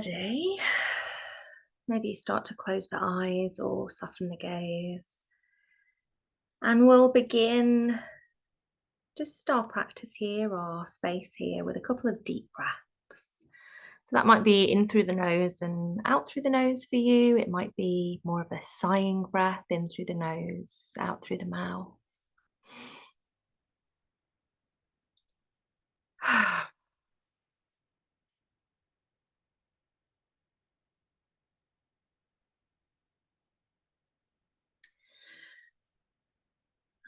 Day. Maybe start to close the eyes or soften the gaze. And we'll begin just our practice here, our space here, with a couple of deep breaths. So that might be in through the nose and out through the nose for you. It might be more of a sighing breath in through the nose, out through the mouth.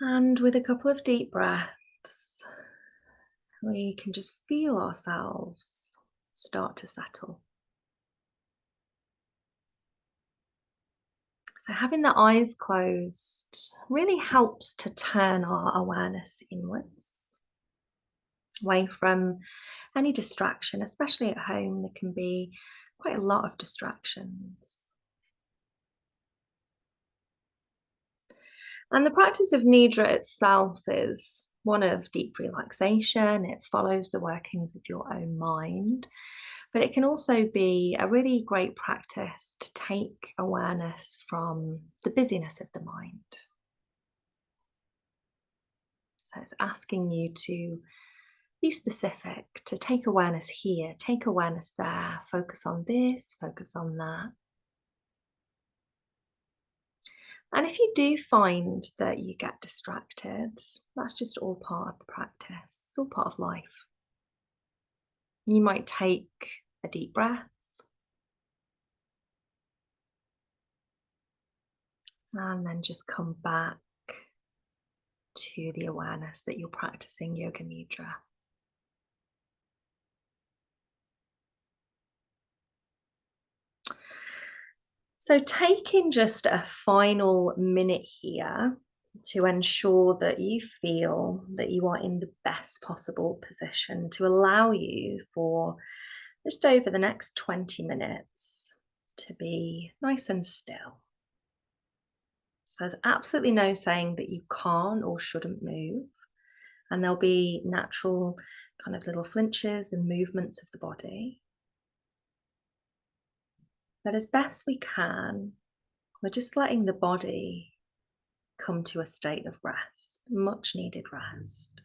And with a couple of deep breaths, we can just feel ourselves start to settle. So having the eyes closed really helps to turn our awareness inwards, away from any distraction, especially at home. There can be quite a lot of distractions. And the practice of Nidra itself is one of deep relaxation. It follows the workings of your own mind, but it can also be a really great practice to take awareness from the busyness of the mind. So it's asking you to be specific, to take awareness here, take awareness there, focus on this, focus on that. And if you do find that you get distracted, that's just all part of the practice, it's all part of life. You might take a deep breath and then just come back to the awareness that you're practicing Yoga Nidra. So taking just a final minute here to ensure that you feel that you are in the best possible position to allow you for just over the next 20 minutes to be nice and still. So there's absolutely no saying that you can't or shouldn't move, and there'll be natural kind of little flinches and movements of the body. But as best we can, we're just letting the body come to a state of rest, much needed rest.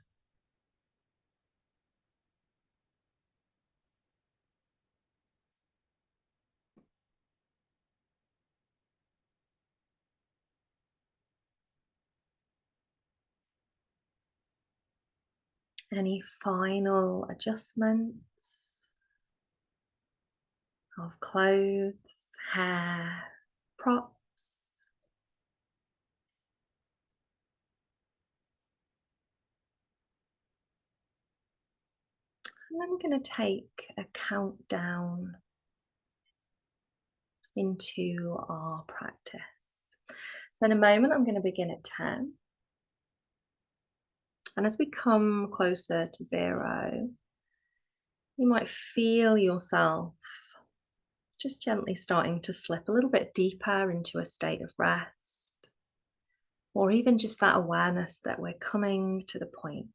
Any final adjustments of clothes, hair, props? And I'm going to take a countdown into our practice. So in a moment, I'm going to begin at 10. And as we come closer to 0, you might feel yourself just gently starting to slip a little bit deeper into a state of rest, or even just that awareness that we're coming to the point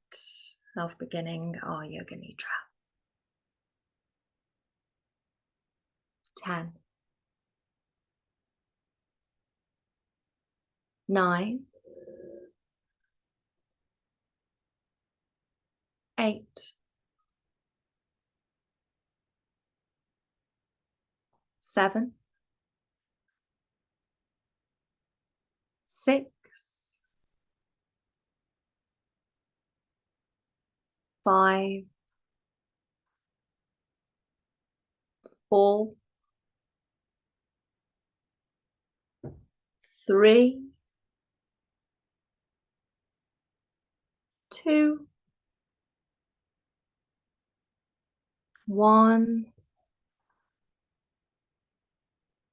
of beginning our Yoga Nidra. 10, 9, 8, 7, 6, 5, 4, 3, 2, 1,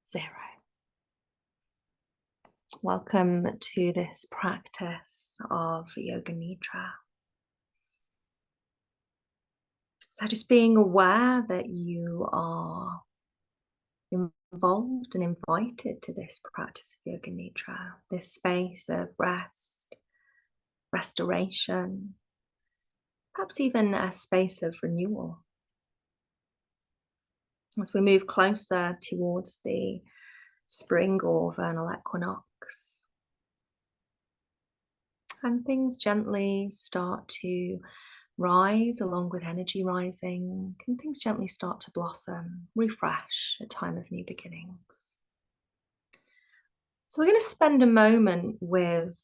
0. Welcome to this practice of Yoga Nidra. So just being aware that you are involved and invited to this practice of Yoga Nidra, this space of rest, restoration, perhaps even a space of renewal. as we move closer towards the spring or vernal equinox. And things gently start to rise along with energy rising, and things gently start to blossom, refresh, a time of new beginnings. So we're going to spend a moment with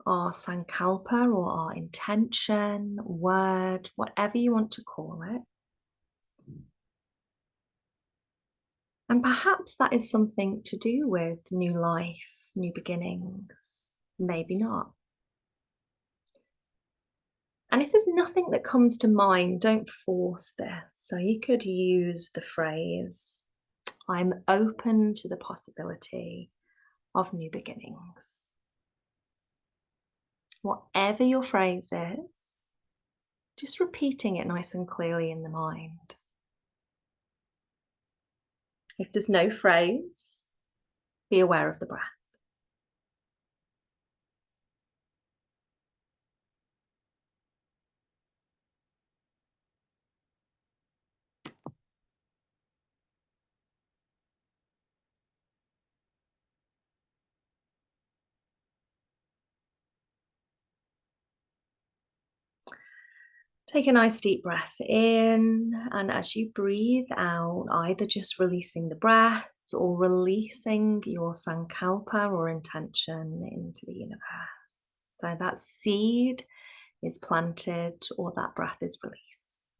our sankalpa or our intention, word, whatever you want to call it. And perhaps that is something to do with new life, new beginnings, maybe not. And if there's nothing that comes to mind, don't force this. So you could use the phrase, I'm open to the possibility of new beginnings. Whatever your phrase is, just repeating it nice and clearly in the mind. If there's no phrase, be aware of the breath. Take a nice deep breath in, and as you breathe out, either just releasing the breath or releasing your sankalpa or intention into the universe. So that seed is planted or that breath is released.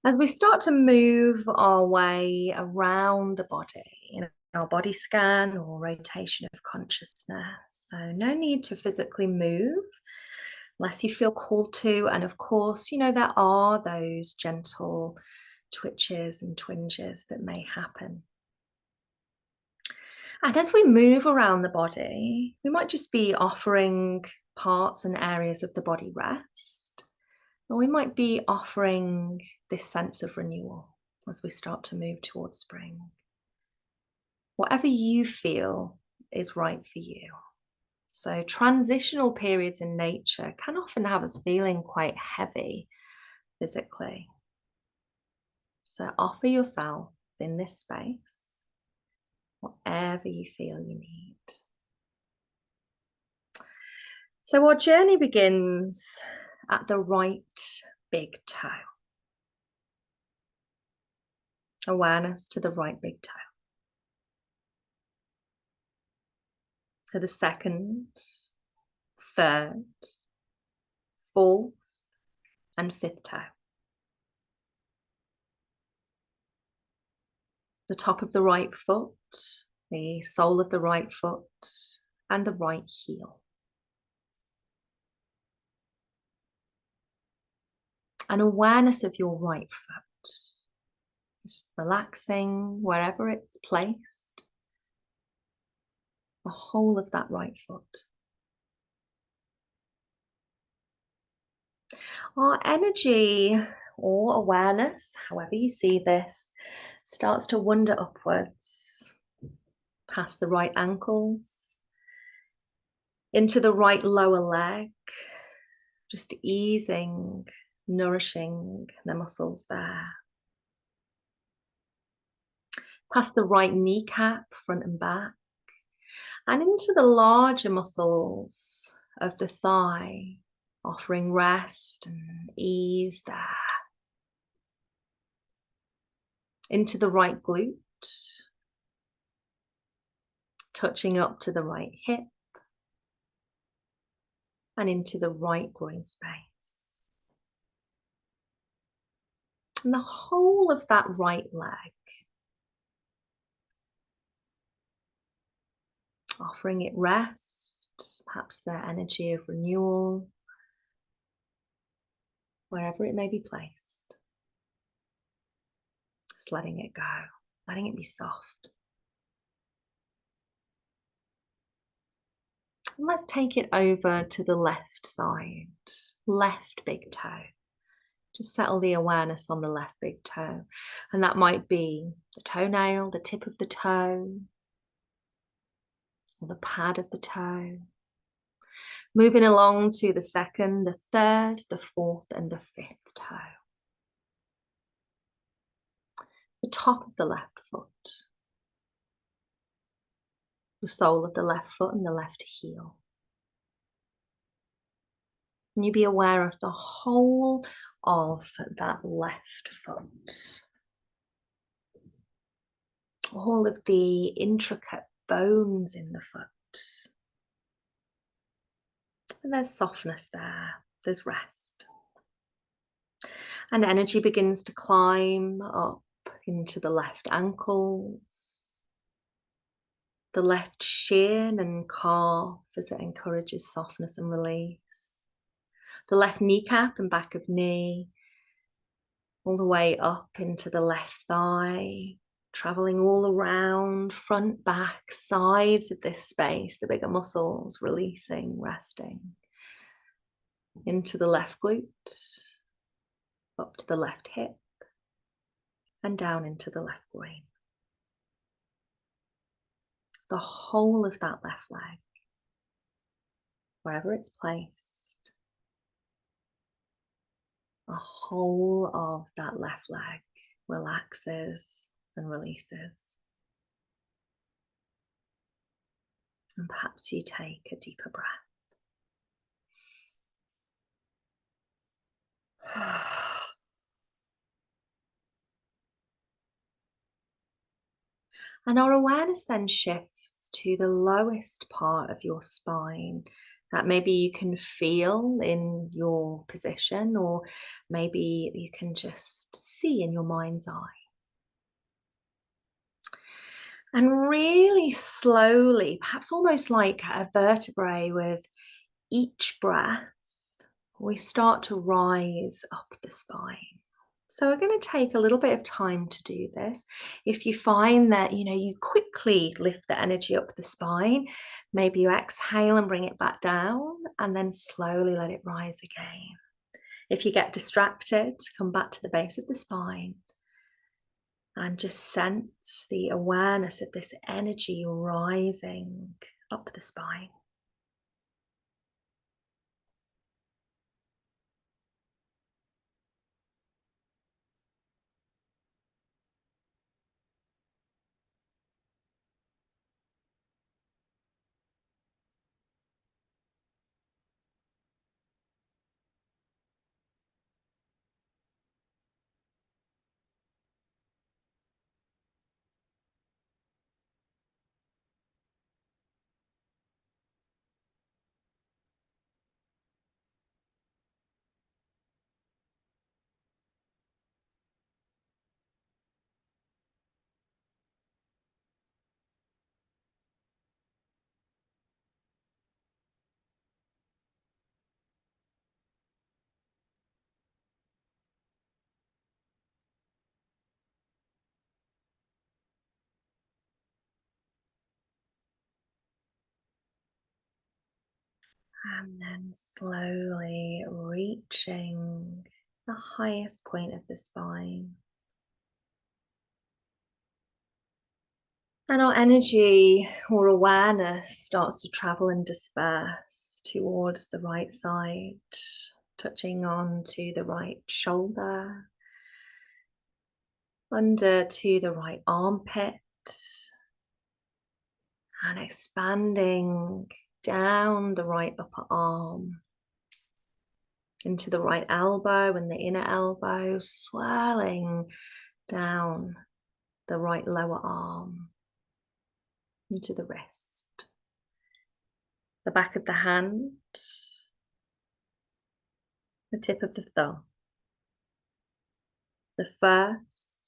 As we start to move our way around the body in our body scan or rotation of consciousness, so no need to physically move unless you feel called to. And of course, there are those gentle twitches and twinges that may happen. And as we move around the body, we might just be offering parts and areas of the body rest, or we might be offering this sense of renewal as we start to move towards spring. Whatever you feel is right for you. So transitional periods in nature can often have us feeling quite heavy physically. So offer yourself in this space whatever you feel you need. So our journey begins at the right big toe. Awareness to the right big toe. To the second, third, fourth, and fifth toe. The top of the right foot, the sole of the right foot, and the right heel. An awareness of your right foot. Just relaxing wherever it's placed. The whole of that right foot. Our energy or awareness, however you see this, starts to wander upwards, past the right ankles, into the right lower leg, just easing, nourishing the muscles there. Past the right kneecap, front and back, and into the larger muscles of the thigh, offering rest and ease there. Into the right glute, touching up to the right hip, and into the right groin space. And the whole of that right leg, offering it rest, perhaps the energy of renewal, wherever it may be placed. Just letting it go, letting it be soft. And let's take it over to the left side, left big toe. Just settle the awareness on the left big toe. And that might be the toenail, the tip of the toe, or the pad of the toe. Moving along to the second, the third, the fourth, and the fifth toe. the top of the left foot, the sole of the left foot and the left heel. And you be aware of the whole of that left foot. All of the intricate bones in the foot. And there's softness there, there's rest. And energy begins to climb up into the left ankles, the left shin and calf as it encourages softness and release, the left kneecap and back of knee, all the way up into the left thigh, traveling all around, front, back, sides of this space, the bigger muscles, releasing, resting, into the left glute, up to the left hip, and down into the left groin. The whole of that left leg, wherever it's placed, the whole of that left leg relaxes and releases. And perhaps you take a deeper breath. And our awareness then shifts to the lowest part of your spine that maybe you can feel in your position, or maybe you can just see in your mind's eye. And really slowly, perhaps almost like a vertebrae with each breath, we start to rise up the spine. So we're going to take a little bit of time to do this. If you find that, you quickly lift the energy up the spine, maybe you exhale and bring it back down and then slowly let it rise again. If you get distracted, come back to the base of the spine and just sense the awareness of this energy rising up the spine. And then slowly reaching the highest point of the spine. And our energy or awareness starts to travel and disperse towards the right side, touching on to the right shoulder, under to the right armpit, and expanding down the right upper arm, into the right elbow and the inner elbow, swirling down the right lower arm, into the wrist, the back of the hand, the tip of the thumb, the first,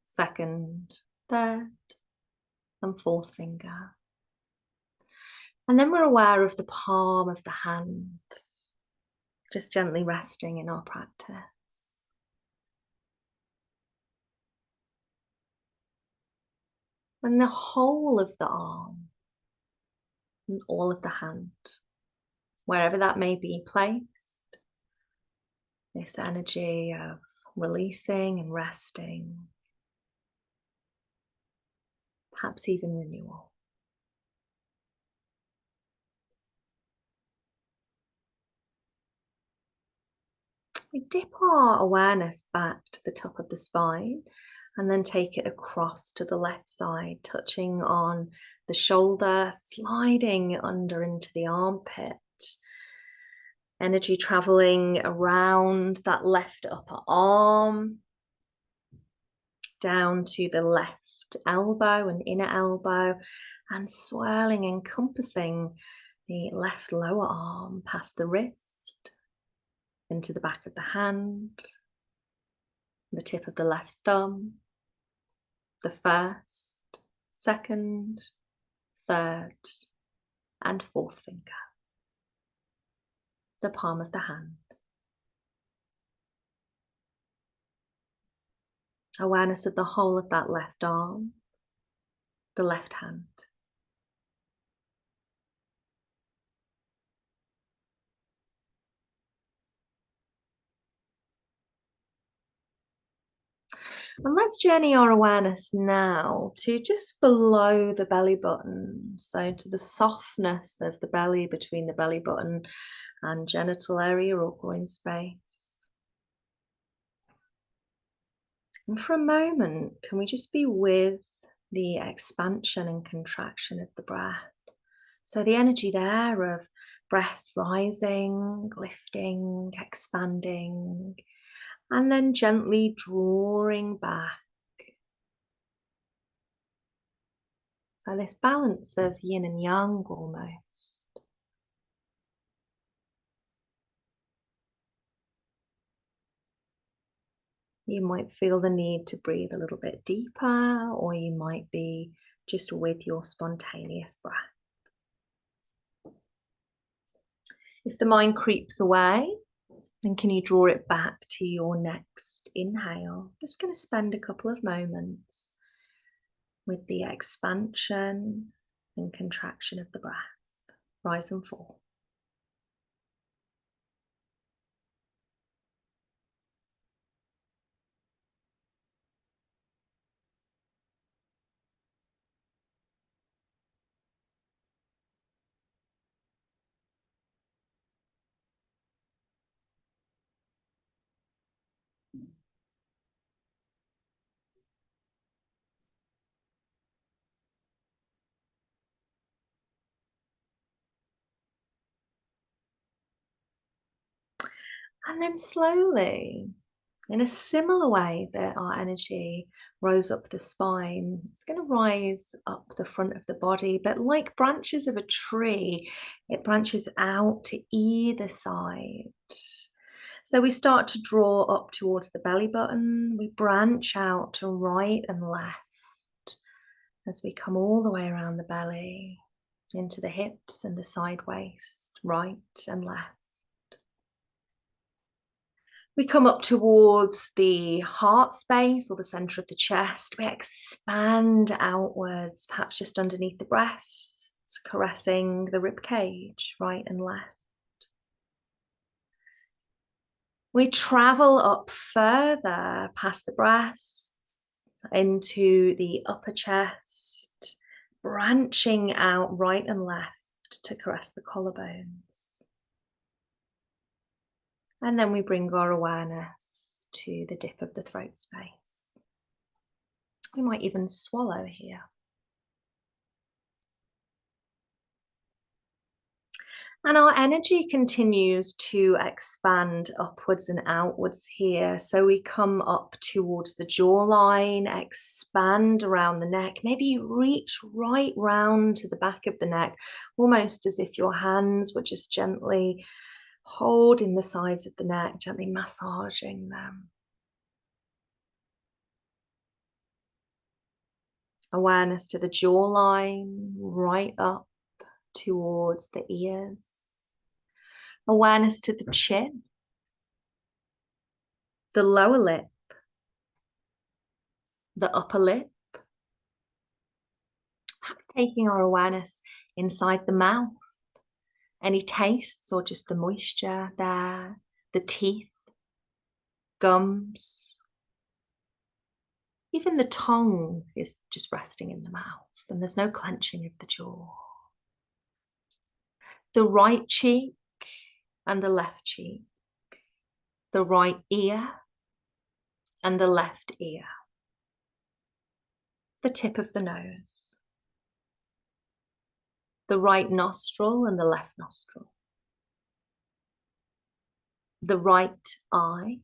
second, third, and fourth finger. And then we're aware of the palm of the hand, just gently resting in our practice. And the whole of the arm, and all of the hand, wherever that may be placed, this energy of releasing and resting, perhaps even renewal. We dip our awareness back to the top of the spine And then take it across to the left side, touching on the shoulder, sliding under into the armpit. Energy traveling around that left upper arm, down to the left elbow and inner elbow, and swirling, encompassing the left lower arm past the wrist, into the back of the hand, the tip of the left thumb, the first, second, third, and fourth finger, the palm of the hand. Awareness of the whole of that left arm, the left hand. And let's journey our awareness now to just below the belly button. So to the softness of the belly between the belly button and genital area or groin space. And for a moment, can we just be with the expansion and contraction of the breath? So the energy there of breath rising, lifting, expanding, and then gently drawing back. So this balance of yin and yang almost. You might feel the need to breathe a little bit deeper, or you might be just with your spontaneous breath. If the mind creeps away, then can you draw it back to your next inhale? Just going to spend a couple of moments with the expansion and contraction of the breath. Rise and fall. And then slowly, in a similar way that our energy rose up the spine, it's going to rise up the front of the body, but like branches of a tree, it branches out to either side. So we start to draw up towards the belly button, we branch out to right and left as we come all the way around the belly, into the hips and the side waist, right and left. We come up towards the heart space or the center of the chest. We expand outwards, perhaps just underneath the breasts, caressing the rib cage, right and left. We travel up further past the breasts into the upper chest, branching out right and left to caress the collarbones. And then we bring our awareness to the dip of the throat space. We might even swallow here. And our energy continues to expand upwards and outwards here. So we come up towards the jawline, expand around the neck, maybe reach right round to the back of the neck, almost as if your hands were just gently holding the sides of the neck, gently massaging them. Awareness to the jawline, right up towards the ears. Awareness to the chin, the lower lip, the upper lip. Perhaps taking our awareness inside the mouth. Any tastes or just the moisture there, the teeth, gums. Even the tongue is just resting in the mouth and there's no clenching of the jaw. The right cheek and the left cheek. The right ear and the left ear. the tip of the nose, the right nostril and the left nostril, the right eye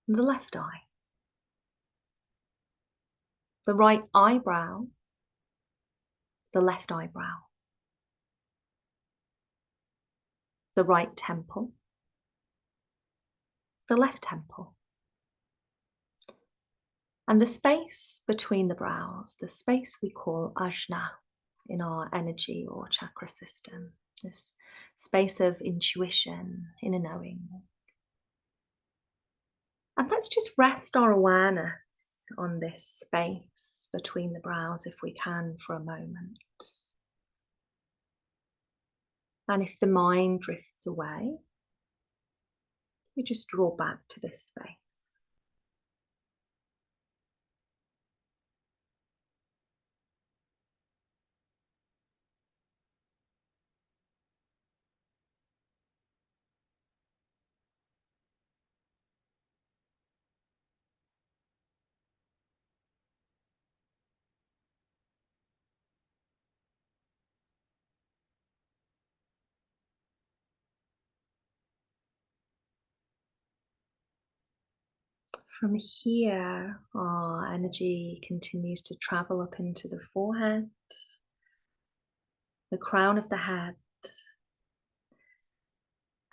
and the left eye, the right eyebrow, the left eyebrow, the right temple, the left temple, and the space between the brows, the space we call ajna in our energy or chakra system, this space of intuition, inner knowing. And let's just rest our awareness on this space between the brows if we can for a moment. And if the mind drifts away, we just draw back to this space. From here, our energy continues to travel up into the forehead, the crown of the head.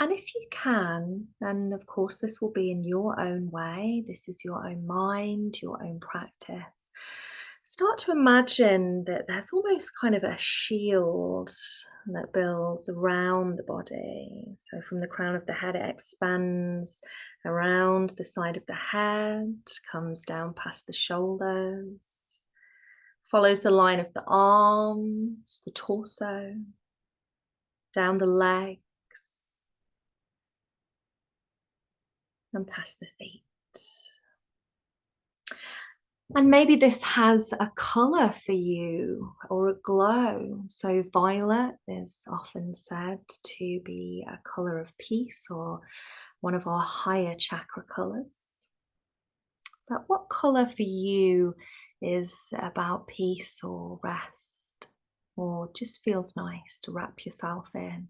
And if you can, and of course this will be in your own way, this is your own mind, your own practice, start to imagine that there's almost kind of a shield that builds around the body. So from the crown of the head, it expands around the side of the head, comes down past the shoulders, follows the line of the arms, the torso, down the legs, and past the feet. And maybe this has a colour for you or a glow. So violet is often said to be a colour of peace or one of our higher chakra colours. But what colour for you is about peace or rest, or just feels nice to wrap yourself in?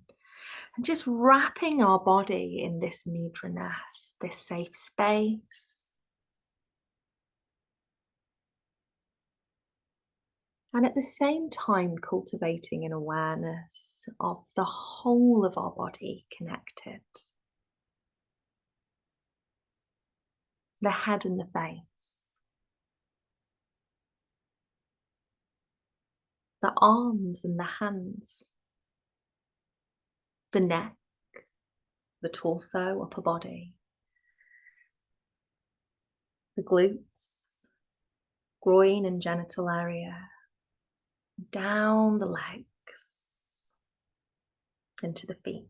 And just wrapping our body in this Nidra nest, this safe space. And at the same time, cultivating an awareness of the whole of our body connected. The head and the face. The arms and the hands. The neck, the torso, upper body. The glutes, groin and genital area. Down the legs, into the feet.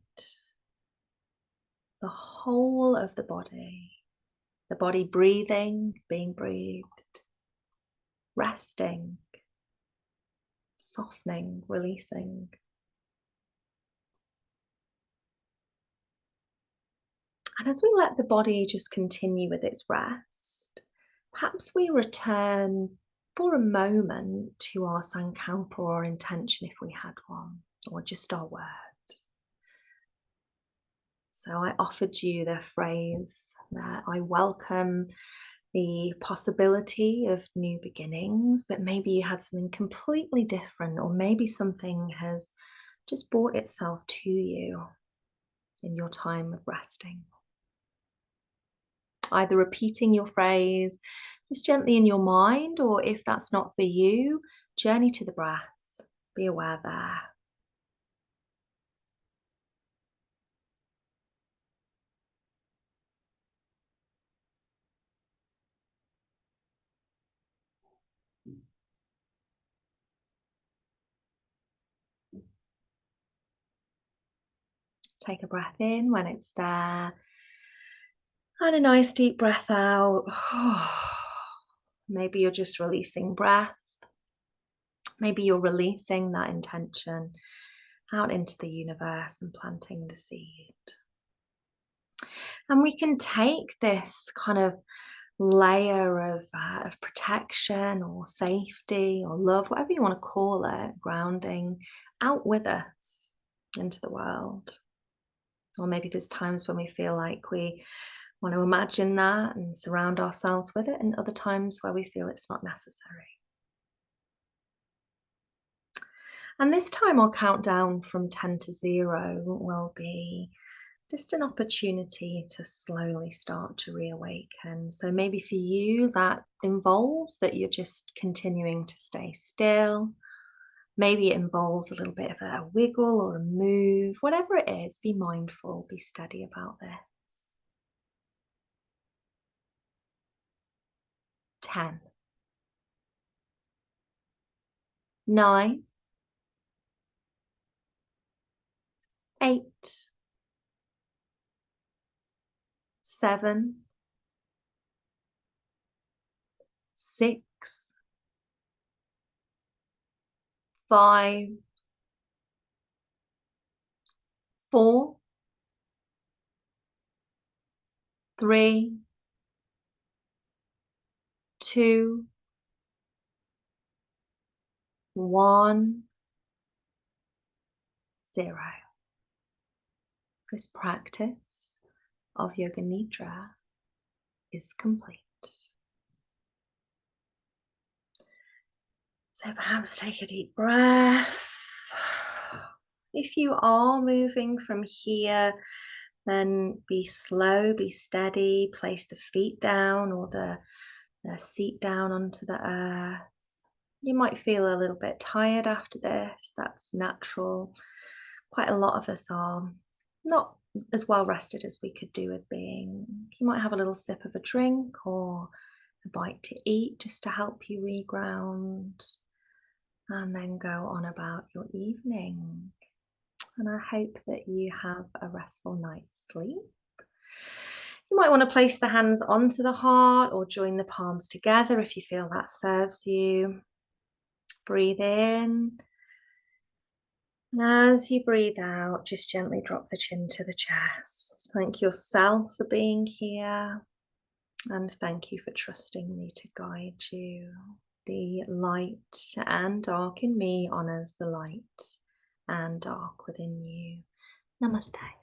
The whole of the body breathing, being breathed, resting, softening, releasing. And as we let the body just continue with its rest, perhaps we return for a moment to our sankalpa or intention if we had one, or just our word. So I offered you the phrase that I welcome the possibility of new beginnings, but maybe you had something completely different, or maybe something has just brought itself to you in your time of resting. Either repeating your phrase just gently in your mind, or if that's not for you, journey to the breath. Be aware there. Take a breath in when it's there, and a nice deep breath out. Maybe you're just releasing breath. Maybe you're releasing that intention out into the universe and planting the seed. And we can take this kind of layer of protection or safety or love, whatever you want to call it, grounding out with us into the world. Or maybe there's times when we feel like we want to imagine that and surround ourselves with it, and other times where we feel it's not necessary. And this time I'll count down from 10 to 0 will be just an opportunity to slowly start to reawaken. So maybe for you, that involves that you're just continuing to stay still. Maybe it involves a little bit of a wiggle or a move, whatever it is, be mindful, be steady about this. 10, 9, 8, 7, 6, 5, 4, 3, 2, 1, 0. This practice of Yoga Nidra is complete. So perhaps take a deep breath. If you are moving from here, then be slow, be steady, place the feet down or the seat down onto the earth. You might feel a little bit tired after this, that's natural. Quite a lot of us are not as well rested as we could do with being. You might have a little sip of a drink or a bite to eat just to help you reground, and then go on about your evening. And I hope that you have a restful night's sleep. You might want to place the hands onto the heart or join the palms together if you feel that serves you. Breathe in. And as you breathe out, just gently drop the chin to the chest. Thank yourself for being here, and thank you for trusting me to guide you. The light and dark in me honors the light and dark within you. Namaste.